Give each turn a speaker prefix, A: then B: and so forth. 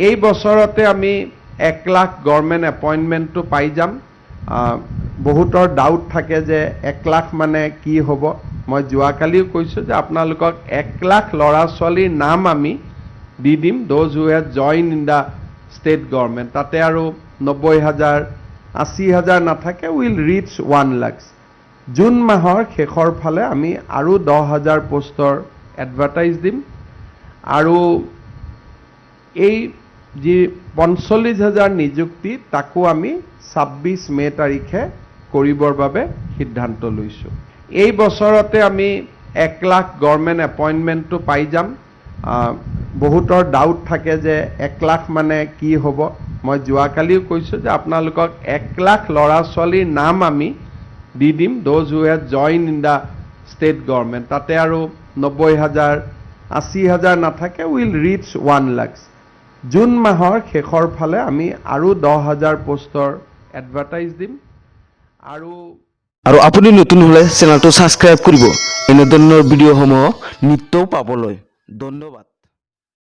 A: এই বছৰতে আমি 1 লাখ গভৰ্ণমেণ্ট এপইণ্টমেণ্টটো পাই যাম। বহুতৰ ডাউট থাকে যে 1 লাখ মানে কি হ'ব। মই যোৱাকালিও কৈছোঁ যে আপোনালোকক 1 লাখ ল'ৰা ছোৱালীৰ নাম আমি দি দিম, those who have join in the state government. তাতে আৰু 90,000 80,000 নাথাকে, উইল ৰিচ 1 লাখ। জুন মাহৰ শেষৰ ফালে আমি আৰু 10,000 পোষ্টৰ এডভাৰটাইজ দিম আৰু এই যি 45,000 নিযুক্তি তাকো আমি 26 মে তাৰিখে কৰিবৰ বাবে সিদ্ধান্ত লৈছোঁ। এই বছৰতে আমি 1 লাখ গভৰ্ণমেণ্ট এপইণ্টমেণ্টটো পাই যাম। বহুতৰ ডাউট থাকে যে 1 লাখ মানে কি হ'ব। মই যোৱাকালিও কৈছোঁ যে আপোনালোকক 1 লাখ ল'ৰা ছোৱালীৰ নাম আমি দি দিম, those who have join in the state government. তাতে আৰু 90,000 80,000 নাথাকে, উইল ৰিচ 1 লাখ। জুন মাহৰ শেষৰ ফালে আমি আৰু 10,000 পোষ্টৰ এডভাৰটাইজ দিম আৰু
B: আপুনি নতুন হ'লে চেনেলটো ছাবস্ক্ৰাইব কৰিব এনেধৰণৰ ভিডিঅ'সমূহ নিত্যও পাবলৈ। ধন্যবাদ।